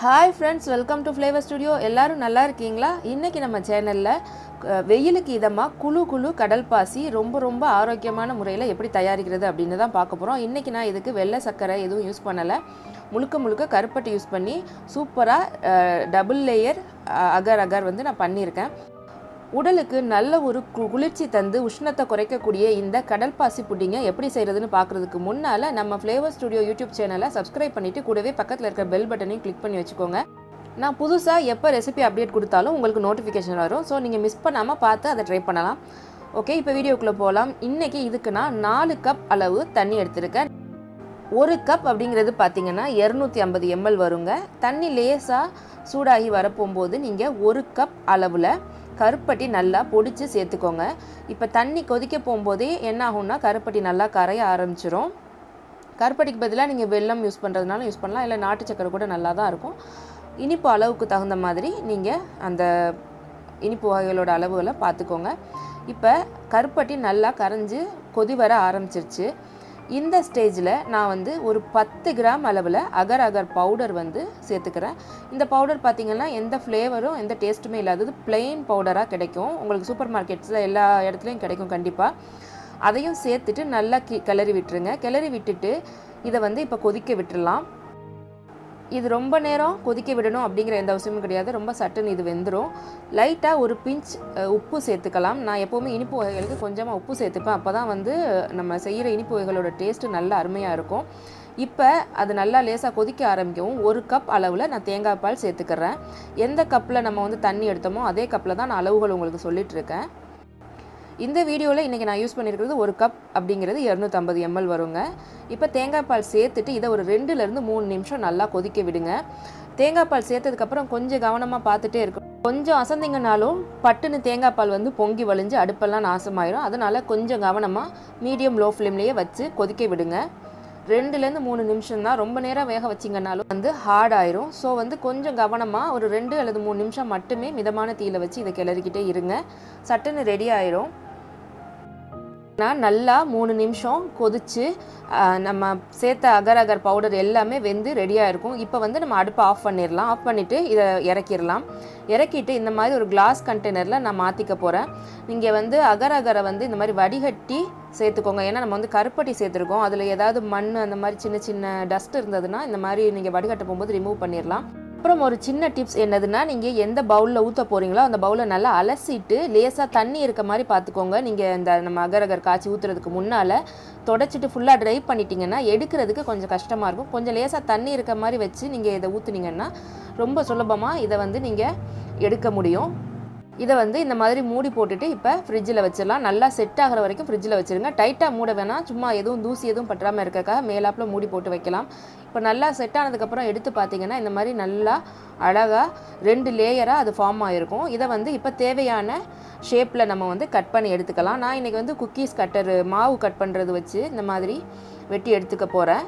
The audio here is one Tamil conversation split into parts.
Hi friends, welcome to Flavour Studio. எல்லாரும் நல்லா இருக்கீங்களா? இன்னைக்கு நம்ம சேனல்ல வெயிலுக்கு இதமா குளு கடல் பாசி ரொம்ப ஆரோக்கியமான முறையில் எப்படி தயாரிக்கிறது அப்படினு தான் பார்க்க போறோம். இன்னைக்கு நான் இதுக்கு வெள்ளை சக்கரை எதுவும் யூஸ் பண்ணல. முழுக்க கருப்பட்டி யூஸ் பண்ணி சூப்பரா டபுள் லேயர் agar வந்து நான் பண்ணியிருக்கேன். உடலுக்கு நல்ல ஒரு குளிர்ச்சி தந்து உஷ்ணத்தை குறைக்கக்கூடிய இந்த கடல் பாசி புட்டிங்கை எப்படி செய்யறதுன்னு பார்க்கிறதுக்கு முன்னால நம்ம ஃப்ளேவர் ஸ்டுடியோ யூடியூப் சேனலை சப்ஸ்கிரைப் பண்ணிட்டு கூடவே பக்கத்தில் இருக்கிற பெல் பட்டனையும் கிளிக் பண்ணி வச்சுக்கோங்க. நான் புதுசாக எப்போ ரெசிபி அப்டேட் கொடுத்தாலும் உங்களுக்கு நோட்டிஃபிகேஷன் வரும். ஸோ நீங்கள் மிஸ் பண்ணாமல் பார்த்து அதை ட்ரை பண்ணலாம். ஓகே, இப்போ வீடியோக்குள்ளே போகலாம். இன்றைக்கி இதுக்கு நான் 4 கப் அளவு தண்ணி எடுத்திருக்கேன். 1 கப் அப்படிங்கிறது பார்த்தீங்கன்னா 250 ml வருங்க. தண்ணி லேசாக சூடாகி வரப்போகும்போது நீங்கள் 1 கப் அளவில் கருப்பட்டி நல்லா பொடிச்சு சேர்த்துக்கோங்க. இப்போ தண்ணி கொதிக்க போகும்போதே என்ன ஆகும்னா கருப்பட்டி நல்லா கரைய ஆரம்பிச்சிரும். கருப்பட்டிக்கு பதிலாக நீங்கள் வெல்லம் யூஸ் பண்ணுறதுனால யூஸ் பண்ணலாம், இல்லை நாட்டு சக்கரை கூட நல்லா தான் இருக்கும். இனிப்பு அளவுக்கு தகுந்த மாதிரி நீங்கள் அந்த இனிப்பு வகைகளோட அளவுகளை பார்த்துக்கோங்க. இப்போ கருப்பட்டி நல்லா கரைஞ்சி கொதி வர ஆரம்பிச்சிருச்சு. இந்த ஸ்டேஜில் நான் வந்து ஒரு 10 கிராம் அளவில் அகர் பவுடர் வந்து சேர்த்துக்கிறேன். இந்த பவுடர் பார்த்திங்கன்னா எந்த ஃப்ளேவரும் எந்த டேஸ்ட்டுமே இல்லாதது பிளெயின் பவுடராக கிடைக்கும். உங்களுக்கு சூப்பர் மார்க்கெட்ஸில் எல்லா இடத்துலையும் கிடைக்கும் கண்டிப்பாக. அதையும் சேர்த்துட்டு நல்லா கிளறி விட்டுருங்க. கிளறி விட்டுட்டு இதை வந்து இப்போ கொதிக்க விட்டுடலாம். இது ரொம்ப நேரம் கொதிக்க விடணும் அப்படிங்கிற எந்த அவசியமும் கிடையாது. ரொம்ப சட்டுன்னு இது வெந்துடும். லைட்டாக ஒரு பிஞ்ச் உப்பு சேர்த்துக்கலாம். நான் எப்போவுமே இனிப்பு வகைகளுக்கு கொஞ்சமாக உப்பு சேர்த்துப்பேன். அப்போ தான் வந்து நம்ம செய்கிற இனிப்பு வகைகளோட டேஸ்ட்டு நல்லா அருமையாக இருக்கும். இப்போ அது நல்லா லேசாக கொதிக்க ஆரம்பிக்கவும் 1 கப் அளவில் நான் தேங்காய் பால் சேர்த்துக்கிறேன். எந்த கப்பில் நம்ம வந்து தண்ணி எடுத்தோமோ அதே கப்பில் தான் நான் அளவுகள் உங்களுக்கு சொல்லிகிட்ருக்கேன். இந்த வீடியோவில் இன்றைக்கி நான் யூஸ் பண்ணியிருக்கிறது 1 கப் அப்படிங்கிறது 250 ml வருங்க. இப்போ தேங்காய் பால் சேர்த்துட்டு இதை ஒரு 2லேருந்து 3 நிமிஷம் நல்லா கொதிக்க விடுங்க. தேங்காய் பால் சேர்த்ததுக்கப்புறம் கொஞ்சம் கவனமாக பார்த்துட்டே இருக்கும். கொஞ்சம் அசந்திங்கனாலும் பட்டுன்னு தேங்காய் பால் வந்து பொங்கி வழிஞ்சு அடுப்பெல்லாம் நாசமாயிடும். அதனால் கொஞ்சம் கவனமாக மீடியம் லோ ஃப்ளேம்லேயே வச்சு கொதிக்க விடுங்க. 2லேருந்து 3 நிமிஷம் தான். ரொம்ப நேரம் வேக வச்சிங்கனாலும் வந்து ஹார்ட் ஆயிரும். ஸோ வந்து கொஞ்சம் கவனமாக ஒரு 2 அல்லது 3 நிமிஷம் மட்டுமே மிதமான தீயில வச்சு இதை கிளறிக்கிட்டே இருங்க. சட்டுன்னு ரெடி ஆயிரும். நான் நல்லா 3 நிமிஷம் கொதித்து நம்ம சேர்த்த அகர் பவுடர் எல்லாமே வெந்து ரெடியாக இருக்கும். இப்போ வந்து நம்ம அடுப்பை ஆஃப் பண்ணிடலாம். ஆஃப் பண்ணிவிட்டு இதை இறக்கிடலாம். இறக்கிட்டு இந்த மாதிரி ஒரு கிளாஸ் கண்டெய்னரில் நான் மாற்றிக்க போகிறேன். நீங்கள் வந்து அகரை வந்து இந்த மாதிரி வடிகட்டி சேர்த்துக்கோங்க. ஏன்னா நம்ம வந்து கருப்பட்டி சேர்த்துருக்கோம். அதில் ஏதாவது மண் அந்த மாதிரி சின்ன டஸ்ட் இருந்ததுன்னா இந்த மாதிரி நீங்கள் வடிகட்ட போகும்போது ரிமூவ் பண்ணிடலாம். அப்புறம் ஒரு சின்ன டிப்ஸ் என்னதுன்னா, நீங்கள் எந்த பவுலில் ஊற்ற போகிறீங்களோ அந்த பவுலை நல்லா அலசிட்டு லேசாக தண்ணி இருக்க மாதிரி பார்த்துக்கோங்க. நீங்கள் இந்த நம்ம அகர் காய்ச்சி ஊற்றுறதுக்கு முன்னால் தொடச்சிட்டு ஃபுல்லாக ட்ரை பண்ணிட்டீங்கன்னா எடுக்கிறதுக்கு கொஞ்சம் கஷ்டமாக இருக்கும். கொஞ்சம் லேசாக தண்ணி இருக்க மாதிரி வச்சு நீங்கள் இதை ஊற்றுனீங்கன்னா ரொம்ப சுலபமாக இதை வந்து நீங்கள் எடுக்க முடியும். இதை வந்து இந்த மாதிரி மூடி போட்டுட்டு இப்போ ஃப்ரிட்ஜில் வச்சிடலாம். நல்லா செட் ஆகிற வரைக்கும் ஃப்ரிட்ஜில் வச்சுருங்க. டைட்டாக மூட வேணாம், சும்மா எதுவும் தூசி எதுவும் பற்றாமல் இருக்கக்காக மேலாப்பில் மூடி போட்டு வைக்கலாம். இப்போ நல்லா செட் ஆனதுக்கப்புறம் எடுத்து பார்த்தீங்கன்னா இந்த மாதிரி நல்லா அழகாக 2 லேயராக அது ஃபார்ம் ஆகிருக்கும். இதை வந்து இப்போ தேவையான ஷேப்பில் நம்ம வந்து கட் பண்ணி எடுத்துக்கலாம். நான் இன்றைக்கி வந்து குக்கீஸ் கட்டர் மாவு கட் பண்ணுறது வச்சு இந்த மாதிரி வெட்டி எடுத்துக்க போகிறேன்.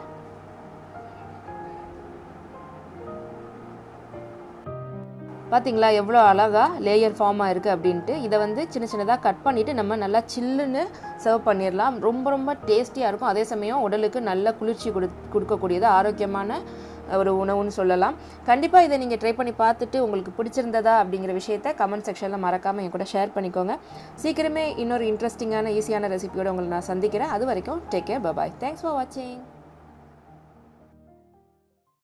பார்த்தீங்களா எவ்வளோ அழகாக லேயர் ஃபார்ம் ஆகிருக்கு அப்படின்ட்டு. இதை வந்து சின்னதாக கட் பண்ணிவிட்டு நம்ம நல்லா சில்லுன்னு சர்வ் பண்ணிடலாம். ரொம்ப டேஸ்டியாக இருக்கும். அதே சமயம் உடலுக்கு நல்ல குளிர்ச்சி கொடுக்கக்கூடியது ஆரோக்கியமான ஒரு உணவுன்னு சொல்லலாம். கண்டிப்பாக இதை நீங்கள் ட்ரை பண்ணி பார்த்துட்டு உங்களுக்கு பிடிச்சிருந்ததா அப்படிங்கிற விஷயத்தை கமெண்ட் செக்ஷனில் மறக்காமல் என் கூட ஷேர் பண்ணிக்கோங்க. சீக்கிரமே இன்னொரு இன்ட்ரெஸ்டிங்கான ஈஸியான ரெசிபியோடு உங்களை நான் சந்திக்கிறேன். அது வரைக்கும் take care, bye. Thanks for வாட்சிங்.